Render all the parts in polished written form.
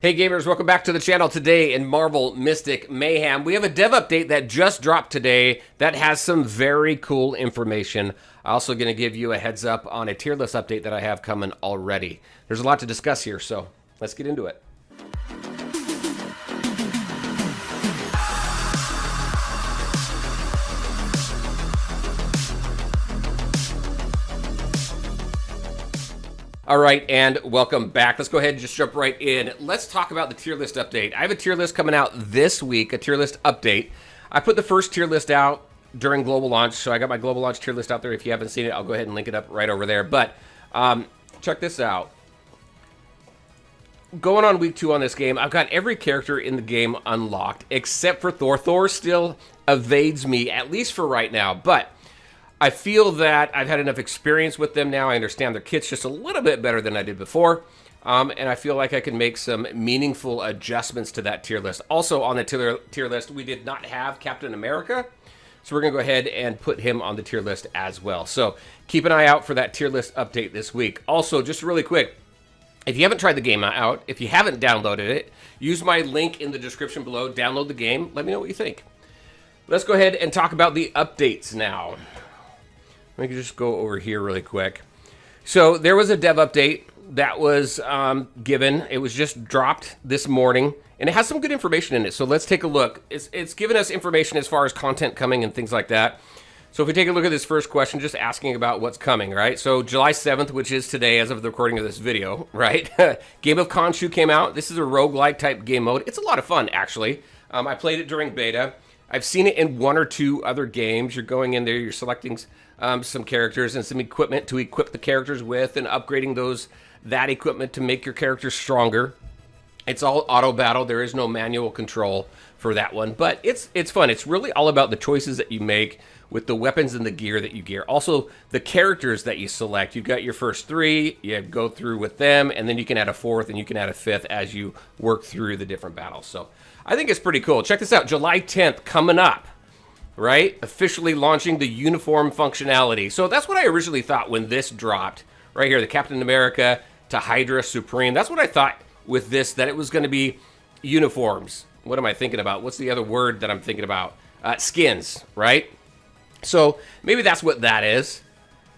Hey gamers, welcome back to the channel. Today in Marvel Mystic Mayhem, we have a dev update that just dropped today that has some very cool information. I'm also going to give you a heads up on a tier list update that I have coming already. There's a lot to discuss here, so let's get into it. All right, and welcome back. Let's go ahead and just jump right in. Let's talk about the tier list update. I have a tier list coming out this week, a tier list update. I put the first tier list out during global launch, so I got my global launch tier list out there. If you haven't seen it, I'll go ahead and link it up right over there. But check this out. Going on week 2 on this game, I've got every character in the game unlocked except for Thor. Thor still evades me, at least for right now, but I feel that I've had enough experience with them now. I understand their kits just a little bit better than I did before. And I feel like I can make some meaningful adjustments to that tier list. Also on the tier list, we did not have Captain America. So we're going to go ahead and put him on the tier list as well. So keep an eye out for that tier list update this week. Also, just really quick, if you haven't tried the game out, if you haven't downloaded it, use my link in the description below. Download the game. Let me know what you think. Let's go ahead and talk about the updates now. Let me just go over here really quick. So there was a dev update that was given. It was just dropped this morning, and it has some good information in it. So let's take a look. It's given us information as far as content coming and things like that. So if we take a look at this first question, just asking about what's coming, right? So July 7th, which is today as of the recording of this video, right? Game of Khonshu came out. This is a roguelike type game mode. It's a lot of fun, actually. I played it during beta. I've seen it in 1 or 2 other games. You're going in there, you're selecting some characters and some equipment to equip the characters with and upgrading that equipment to make your characters stronger. It's all auto battle. There is no manual control for that one, but it's fun. It's really all about the choices that you make with the weapons and the gear that you gear. Also, the characters that you select. You've got your first 3, you go through with them, and then you can add a 4th and you can add a 5th as you work through the different battles. So I think it's pretty cool. Check this out, July 10th coming up, right? Officially launching the uniform functionality. So that's what I originally thought when this dropped. Right here, the Captain America to Hydra Supreme. That's what I thought with this, that it was going to be uniforms. What am I thinking about? What's the other word that I'm thinking about? Skins, right? So maybe that's what that is.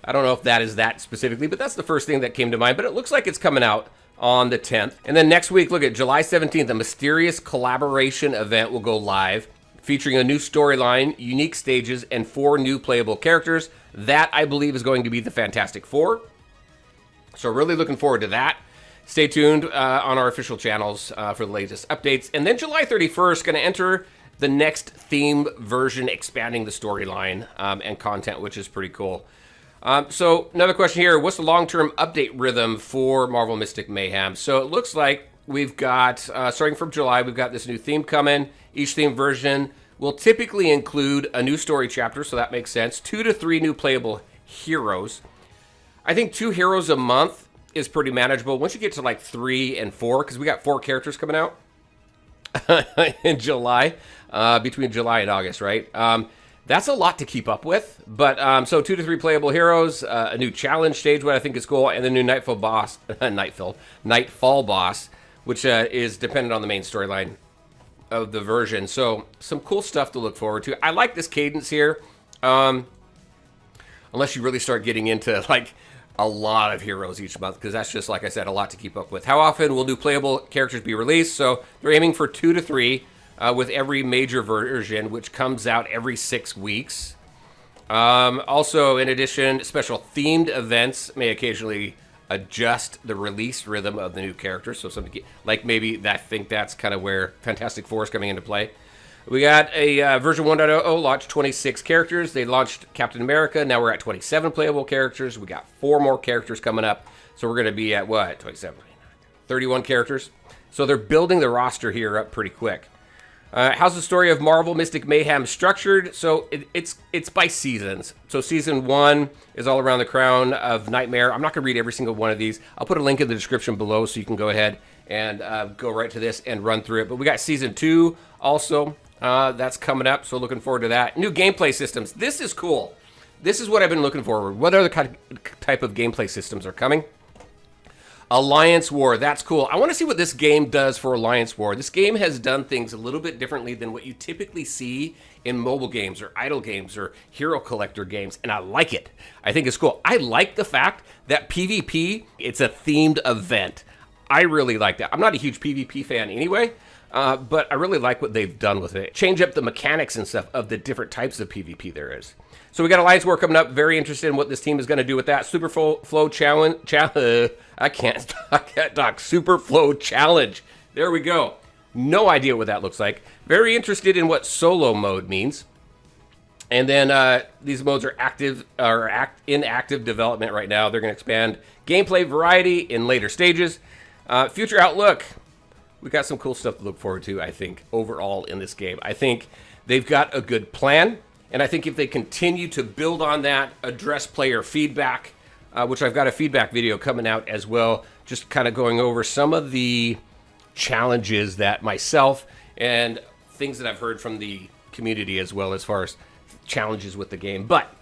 I don't know if that is that specifically, but that's the first thing that came to mind. But it looks like it's coming out on the 10th. And then next week, look at July 17th, a mysterious collaboration event will go live, featuring a new storyline, unique stages, and 4 new playable characters. That, I believe, is going to be the Fantastic Four. So really looking forward to that. Stay tuned on our official channels for the latest updates. And then July 31st, going to enter the next theme version, expanding the storyline and content, which is pretty cool. So another question here, what's the long-term update rhythm for Marvel Mystic Mayhem? So it looks like we've got, starting from July, we've got this new theme coming. Each theme version will typically include a new story chapter, so that makes sense. 2 to 3 new playable heroes. I think 2 heroes a month is pretty manageable. Once you get to like 3 and 4, because we got 4 characters coming out in July, between July and August, right? That's a lot to keep up with. But so 2 to 3 playable heroes, a new challenge stage, what I think is cool, and the new Nightfall boss, Nightfall boss, which is dependent on the main storyline of the version. So some cool stuff to look forward to. I like this cadence here, unless you really start getting into like a lot of heroes each month, because that's just, like I said, a lot to keep up with. How often will new playable characters be released? So they're aiming for 2 to 3 with every major version, which comes out every 6 weeks. Also, in addition, special themed events may occasionally adjust the release rhythm of the new characters. So something like maybe I think that's kind of where Fantastic Four is coming into play. We got a version 1.0 launched 26 characters. They launched Captain America. Now we're at 27 playable characters. We got 4 more characters coming up. So we're going to be at what? 27, 31 characters. So they're building the roster here up pretty quick. How's the story of Marvel Mystic Mayhem structured? So it's by seasons. So season 1 is all around the Crown of Nightmare. I'm not going to read every single one of these. I'll put a link in the description below so you can go ahead and go right to this and run through it. But we got season 2 also. That's coming up, so looking forward to that. New gameplay systems. This is cool. This is what I've been looking forward. What other type of gameplay systems are coming? Alliance War, that's cool. I want to see what this game does for Alliance War. This game has done things a little bit differently than what you typically see in mobile games or idle games or hero collector games, and I like it. I think it's cool. I like the fact that PvP, it's a themed event. I really like that. I'm not a huge PvP fan anyway, but I really like what they've done with it. Change up the mechanics and stuff of the different types of PvP there is. So we got Alliance War coming up. Very interested in what this team is going to do with that. Super Flow Challenge. I can't talk. Super Flow Challenge. There we go. No idea what that looks like. Very interested in what solo mode means. And then these modes are in active development right now. They're going to expand gameplay variety in later stages. Future outlook. We got some cool stuff to look forward to, I think, overall in this game. I think they've got a good plan. And I think if they continue to build on that, address player feedback, which I've got a feedback video coming out as well, just kind of going over some of the challenges that myself and things that I've heard from the community as well as far as challenges with the game. But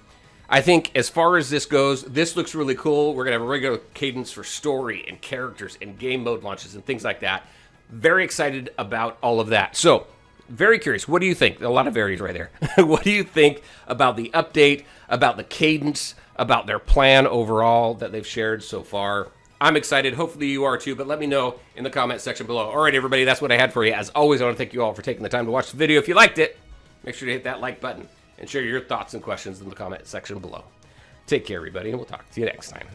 I think as far as this goes, this looks really cool. We're going to have a regular cadence for story and characters and game mode launches and things like that. Very excited about all of that. So, very curious. What do you think? A lot of varies right there. What do you think about the update, about the cadence, about their plan overall that they've shared so far? I'm excited. Hopefully you are too, but let me know in the comment section below. All right, everybody, that's what I had for you. As always, I want to thank you all for taking the time to watch the video. If you liked it, make sure to hit that like button and share your thoughts and questions in the comment section below. Take care, everybody, and we'll talk to you next time.